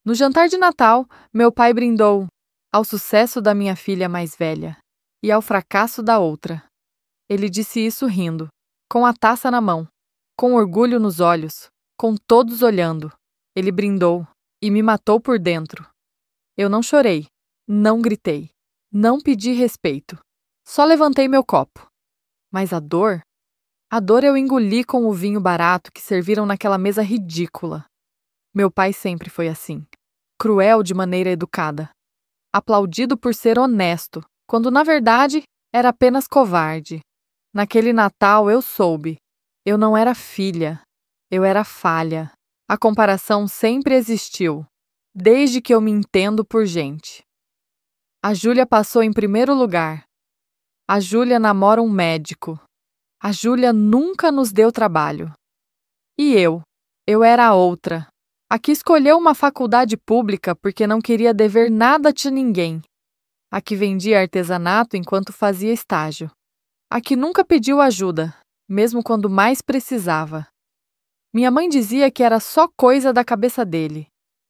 No jantar de Natal, meu pai brindou ao sucesso da minha filha mais velha e ao fracasso da outra. Ele disse isso rindo, com a taça na mão, com orgulho nos olhos, com todos olhando. Ele brindou e me matou por dentro. Eu não chorei, não gritei, não pedi respeito. Só levantei meu copo. Mas a dor eu engoli com o vinho barato que serviram naquela mesa ridícula. Meu pai sempre foi assim, cruel de maneira educada, aplaudido por ser honesto, quando na verdade era apenas covarde. Naquele Natal eu soube. Eu não era filha, eu era falha. A comparação sempre existiu, desde que eu me entendo por gente. A Júlia passou em primeiro lugar. A Júlia namora um médico. A Júlia nunca nos deu trabalho. E eu era a outra. A que escolheu uma faculdade pública porque não queria dever nada a ninguém. A que vendia artesanato enquanto fazia estágio. A que nunca pediu ajuda, mesmo quando mais precisava. Minha mãe dizia que era só coisa da cabeça dele,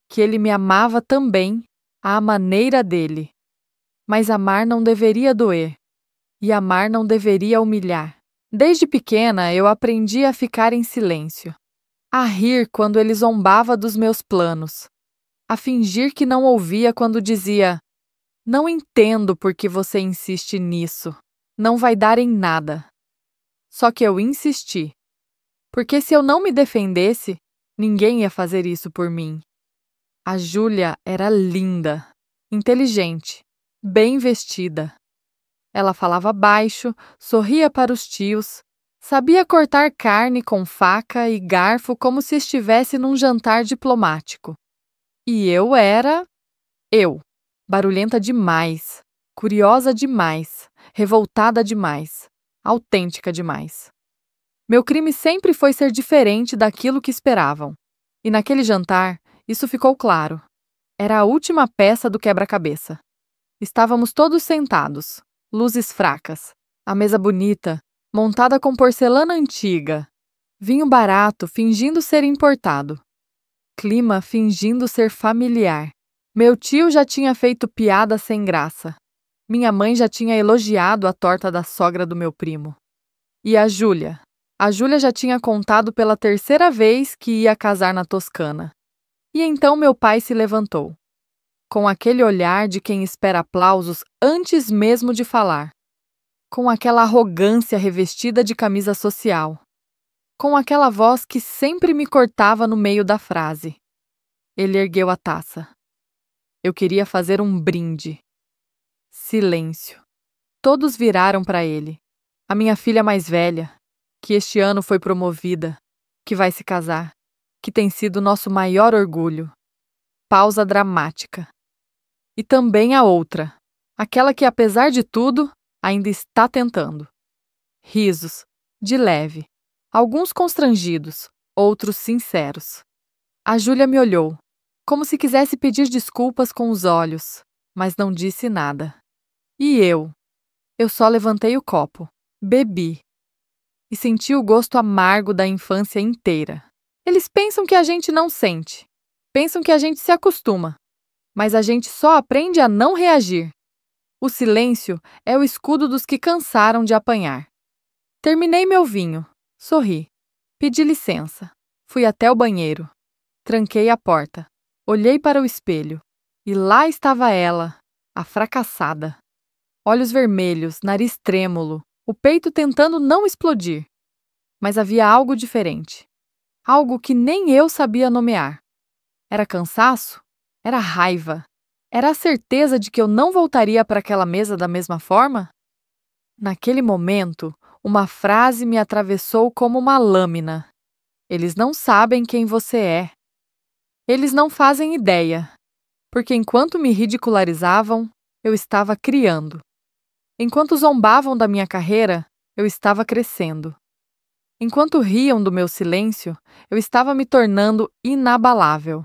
que ele me amava também, à maneira dele. Mas amar não deveria doer, e amar não deveria humilhar. Desde pequena eu aprendi a ficar em silêncio, a rir quando ele zombava dos meus planos, a fingir que não ouvia quando dizia: "Não entendo por que você insiste nisso, não vai dar em nada." Só que eu insisti, porque se eu não me defendesse, ninguém ia fazer isso por mim. A Júlia era linda, inteligente, bem vestida. Ela falava baixo, sorria para os tios, sabia cortar carne com faca e garfo como se estivesse num jantar diplomático. E eu era eu, barulhenta demais, curiosa demais, revoltada demais, autêntica demais. Meu crime sempre foi ser diferente daquilo que esperavam. E naquele jantar, isso ficou claro. Era a última peça do quebra-cabeça. Estávamos todos sentados, luzes fracas, a mesa bonita, montada com porcelana antiga, vinho barato fingindo ser importado, clima fingindo ser familiar. Meu tio já tinha feito piada sem graça. Minha mãe já tinha elogiado a torta da sogra do meu primo. E a Júlia? A Júlia já tinha contado pela terceira vez que ia casar na Toscana. E então meu pai se levantou, com aquele olhar de quem espera aplausos antes mesmo de falar, com aquela arrogância revestida de camisa social, com aquela voz que sempre me cortava no meio da frase. Ele ergueu a taça. Eu queria fazer um brinde. Silêncio. Todos viraram para ele. A minha filha mais velha, que este ano foi promovida, que vai se casar, que tem sido nosso maior orgulho. Pausa dramática. E também a outra, aquela que, apesar de tudo, ainda está tentando. Risos, de leve, alguns constrangidos, outros sinceros. A Júlia me olhou, como se quisesse pedir desculpas com os olhos, mas não disse nada. E eu só levantei o copo, bebi, e senti o gosto amargo da infância inteira. Eles pensam que a gente não sente, pensam que a gente se acostuma, mas a gente só aprende a não reagir. O silêncio é o escudo dos que cansaram de apanhar. Terminei meu vinho, sorri, pedi licença, fui até o banheiro, tranquei a porta, olhei para o espelho, e lá estava ela, a fracassada. Olhos vermelhos, nariz trêmulo, o peito tentando não explodir. Mas havia algo diferente. Algo que nem eu sabia nomear. Era cansaço? Era raiva? Era a certeza de que eu não voltaria para aquela mesa da mesma forma? Naquele momento, uma frase me atravessou como uma lâmina. Eles não sabem quem você é. Eles não fazem ideia. Porque enquanto me ridicularizavam, eu estava criando. Enquanto zombavam da minha carreira, eu estava crescendo. Enquanto riam do meu silêncio, eu estava me tornando inabalável.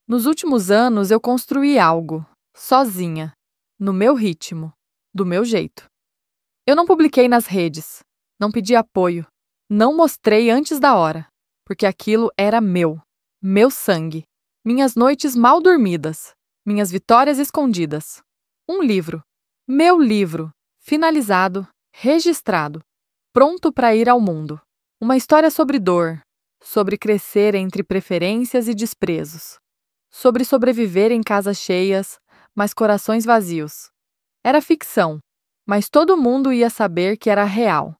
Nos últimos anos eu construí algo, sozinha, no meu ritmo, do meu jeito. Eu não publiquei nas redes, não pedi apoio, não mostrei antes da hora, porque aquilo era meu sangue, minhas noites mal dormidas, minhas vitórias escondidas. Um livro, meu livro, finalizado, registrado, pronto para ir ao mundo. Uma história sobre dor, sobre crescer entre preferências e desprezos, sobre sobreviver em casas cheias, mas corações vazios. Era ficção, mas todo mundo ia saber que era real.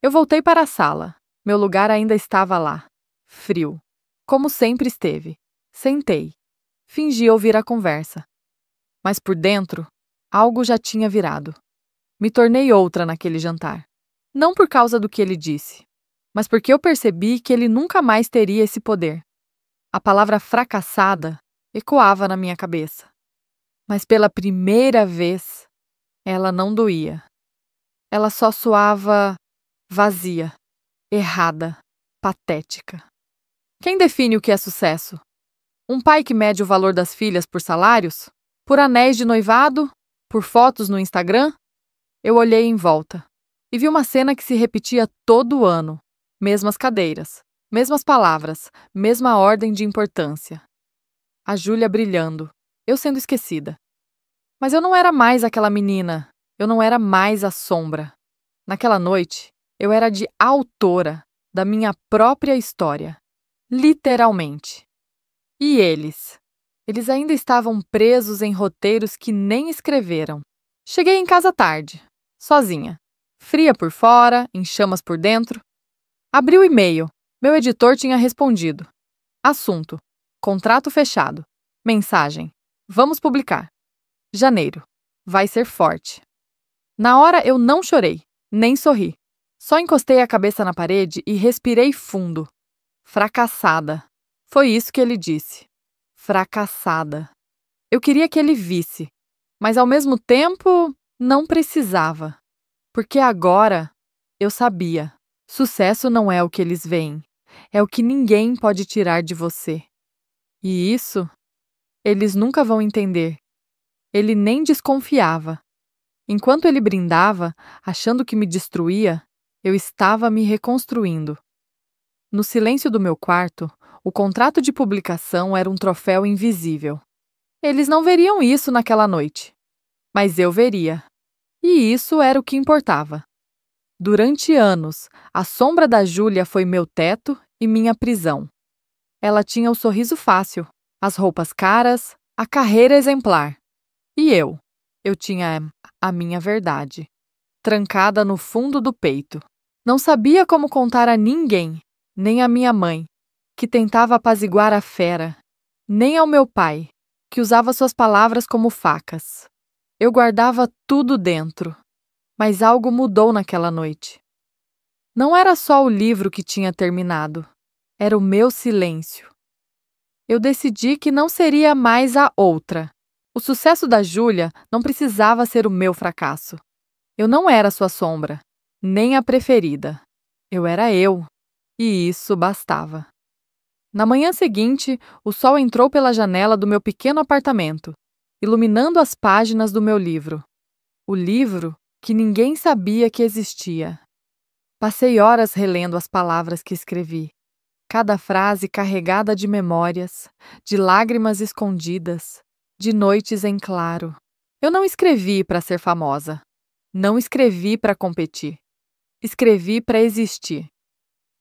Eu voltei para a sala. Meu lugar ainda estava lá, frio, como sempre esteve. Sentei. Fingi ouvir a conversa. Mas por dentro, algo já tinha virado. Me tornei outra naquele jantar. Não por causa do que ele disse, mas porque eu percebi que ele nunca mais teria esse poder. A palavra fracassada ecoava na minha cabeça. Mas pela primeira vez, ela não doía. Ela só soava vazia, errada, patética. Quem define o que é sucesso? Um pai que mede o valor das filhas por salários? Por anéis de noivado? Por fotos no Instagram? Eu olhei em volta e vi uma cena que se repetia todo ano. Mesmas cadeiras, mesmas palavras, mesma ordem de importância. A Júlia brilhando, eu sendo esquecida. Mas eu não era mais aquela menina, eu não era mais a sombra. Naquela noite, eu era de autora da minha própria história. Literalmente. E eles? Eles ainda estavam presos em roteiros que nem escreveram. Cheguei em casa tarde, sozinha, fria por fora, em chamas por dentro. Abri o e-mail. Meu editor tinha respondido. Assunto: contrato fechado. Mensagem: vamos publicar. Janeiro. Vai ser forte. Na hora eu não chorei, nem sorri. Só encostei a cabeça na parede e respirei fundo. Fracassada. Foi isso que ele disse. Fracassada. Eu queria que ele visse, mas ao mesmo tempo não precisava. Porque agora eu sabia. Sucesso não é o que eles veem, é o que ninguém pode tirar de você. E isso eles nunca vão entender. Ele nem desconfiava. Enquanto ele brindava, achando que me destruía, eu estava me reconstruindo. No silêncio do meu quarto, o contrato de publicação era um troféu invisível. Eles não veriam isso naquela noite, mas eu veria. E isso era o que importava. Durante anos, a sombra da Júlia foi meu teto e minha prisão. Ela tinha o sorriso fácil, as roupas caras, a carreira exemplar. E eu tinha a minha verdade, trancada no fundo do peito. Não sabia como contar a ninguém, nem à minha mãe, que tentava apaziguar a fera, nem ao meu pai, que usava suas palavras como facas. Eu guardava tudo dentro, mas algo mudou naquela noite. Não era só o livro que tinha terminado, era o meu silêncio. Eu decidi que não seria mais a outra. O sucesso da Júlia não precisava ser o meu fracasso. Eu não era sua sombra, nem a preferida. Eu era eu, e isso bastava. Na manhã seguinte, o sol entrou pela janela do meu pequeno apartamento, iluminando as páginas do meu livro. O livro que ninguém sabia que existia. Passei horas relendo as palavras que escrevi, cada frase carregada de memórias, de lágrimas escondidas, de noites em claro. Eu não escrevi para ser famosa. Não escrevi para competir. Escrevi para existir.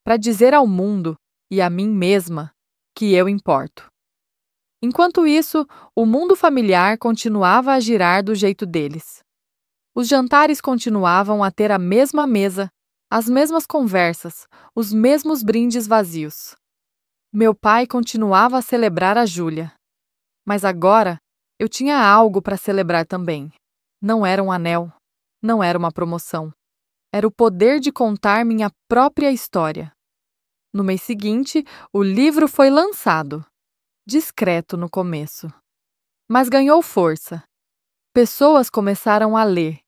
Para dizer ao mundo e a mim mesma que eu importo. Enquanto isso, o mundo familiar continuava a girar do jeito deles. Os jantares continuavam a ter a mesma mesa, as mesmas conversas, os mesmos brindes vazios. Meu pai continuava a celebrar a Júlia. Mas agora eu tinha algo para celebrar também. Não era um anel, não era uma promoção. Era o poder de contar minha própria história. No mês seguinte, o livro foi lançado. Discreto no começo. Mas ganhou força. Pessoas começaram a ler,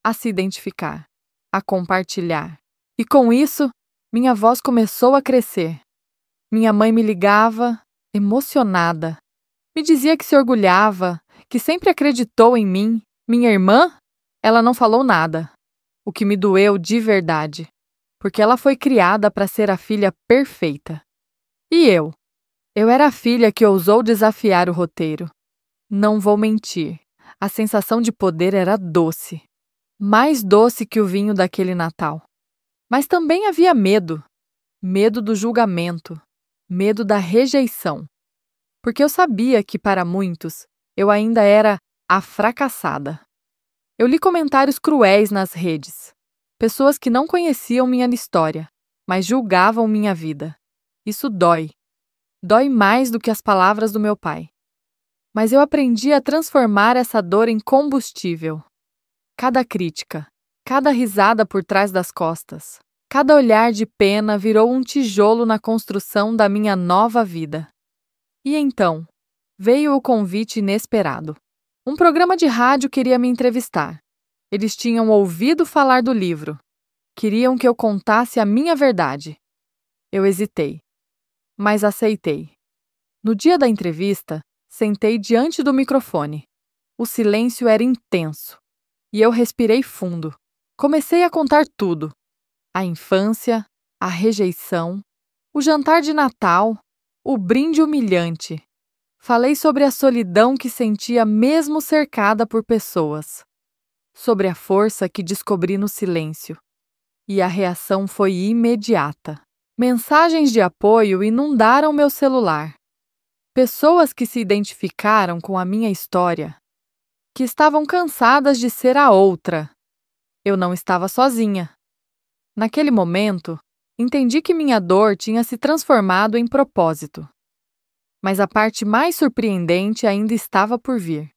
a se identificar, a compartilhar. E com isso, minha voz começou a crescer. Minha mãe me ligava, emocionada. Me dizia que se orgulhava, que sempre acreditou em mim. Minha irmã, ela não falou nada. O que me doeu de verdade. Porque ela foi criada para ser a filha perfeita. E eu? Eu era a filha que ousou desafiar o roteiro. Não vou mentir, a sensação de poder era doce. Mais doce que o vinho daquele Natal. Mas também havia medo. Medo do julgamento. Medo da rejeição. Porque eu sabia que, para muitos, eu ainda era a fracassada. Eu li comentários cruéis nas redes. Pessoas que não conheciam minha história, mas julgavam minha vida. Isso dói. Dói mais do que as palavras do meu pai. Mas eu aprendi a transformar essa dor em combustível. Cada crítica, cada risada por trás das costas, cada olhar de pena virou um tijolo na construção da minha nova vida. E então, veio o convite inesperado. Um programa de rádio queria me entrevistar. Eles tinham ouvido falar do livro. Queriam que eu contasse a minha verdade. Eu hesitei, mas aceitei. No dia da entrevista, sentei diante do microfone. O silêncio era intenso. E eu respirei fundo. Comecei a contar tudo. A infância, a rejeição, o jantar de Natal, o brinde humilhante. Falei sobre a solidão que sentia mesmo cercada por pessoas. Sobre a força que descobri no silêncio. E a reação foi imediata. Mensagens de apoio inundaram meu celular. Pessoas que se identificaram com a minha história, que estavam cansadas de ser a outra. Eu não estava sozinha. Naquele momento, entendi que minha dor tinha se transformado em propósito. Mas a parte mais surpreendente ainda estava por vir.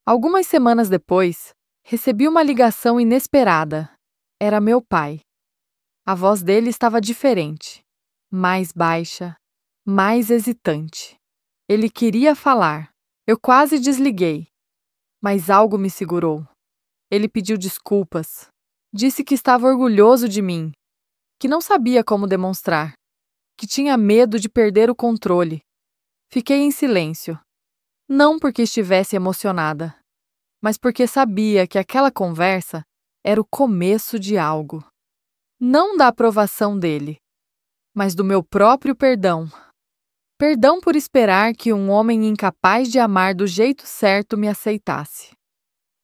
Algumas semanas depois, recebi uma ligação inesperada. Era meu pai. A voz dele estava diferente, mais baixa, mais hesitante. Ele queria falar. Eu quase desliguei. Mas algo me segurou. Ele pediu desculpas. Disse que estava orgulhoso de mim, que não sabia como demonstrar, que tinha medo de perder o controle. Fiquei em silêncio. Não porque estivesse emocionada, mas porque sabia que aquela conversa era o começo de algo. Não da aprovação dele, mas do meu próprio perdão. Perdão por esperar que um homem incapaz de amar do jeito certo me aceitasse.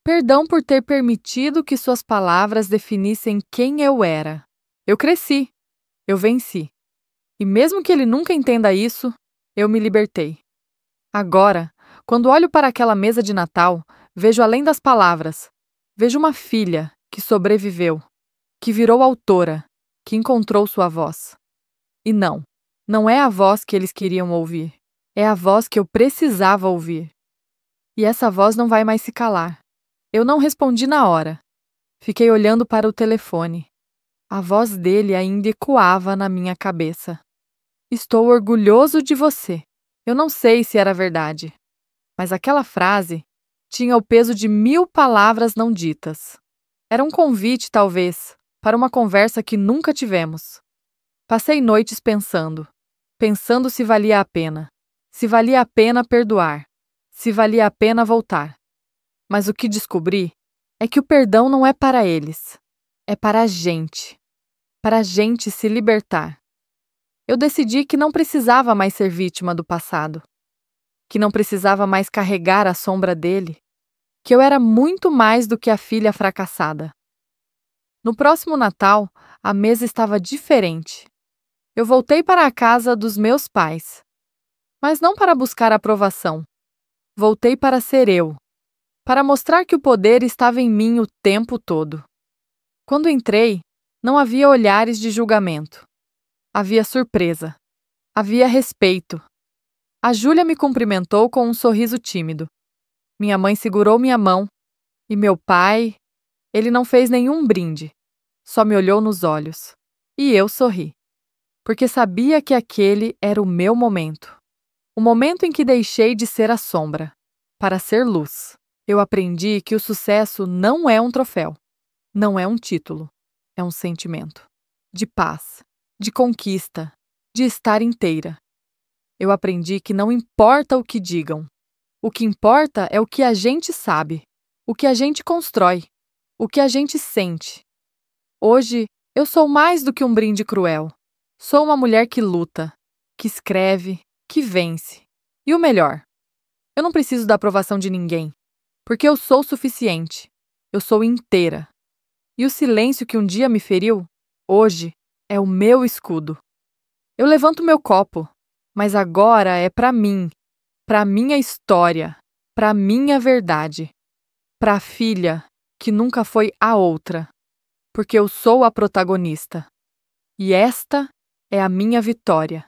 Perdão por ter permitido que suas palavras definissem quem eu era. Eu cresci. Eu venci. E mesmo que ele nunca entenda isso, eu me libertei. Agora, quando olho para aquela mesa de Natal, vejo além das palavras. Vejo uma filha que sobreviveu, que virou autora, que encontrou sua voz. E não é a voz que eles queriam ouvir. É a voz que eu precisava ouvir. E essa voz não vai mais se calar. Eu não respondi na hora. Fiquei olhando para o telefone. A voz dele ainda ecoava na minha cabeça. Estou orgulhoso de você. Eu não sei se era verdade, mas aquela frase tinha o peso de 1000 palavras não ditas. Era um convite, talvez, para uma conversa que nunca tivemos. Passei noites pensando se valia a pena. Se valia a pena perdoar. Se valia a pena voltar. Mas o que descobri é que o perdão não é para eles. É para a gente. Para a gente se libertar. Eu decidi que não precisava mais ser vítima do passado. Que não precisava mais carregar a sombra dele. Que eu era muito mais do que a filha fracassada. No próximo Natal, a mesa estava diferente. Eu voltei para a casa dos meus pais. Mas não para buscar aprovação. Voltei para ser eu. Para mostrar que o poder estava em mim o tempo todo. Quando entrei, não havia olhares de julgamento. Havia surpresa. Havia respeito. A Júlia me cumprimentou com um sorriso tímido. Minha mãe segurou minha mão. E meu pai, ele não fez nenhum brinde. Só me olhou nos olhos. E eu sorri. Porque sabia que aquele era o meu momento. O momento em que deixei de ser a sombra, para ser luz. Eu aprendi que o sucesso não é um troféu, não é um título, é um sentimento. De paz, de conquista, de estar inteira. Eu aprendi que não importa o que digam. O que importa é o que a gente sabe, o que a gente constrói, o que a gente sente. Hoje, eu sou mais do que um brinde cruel. Sou uma mulher que luta, que escreve, que vence. E o melhor, eu não preciso da aprovação de ninguém, porque eu sou o suficiente. Eu sou inteira. E o silêncio que um dia me feriu, hoje é o meu escudo. Eu levanto meu copo, mas agora é para mim, para minha história, para minha verdade, para a filha que nunca foi a outra, porque eu sou a protagonista. E esta é a minha vitória.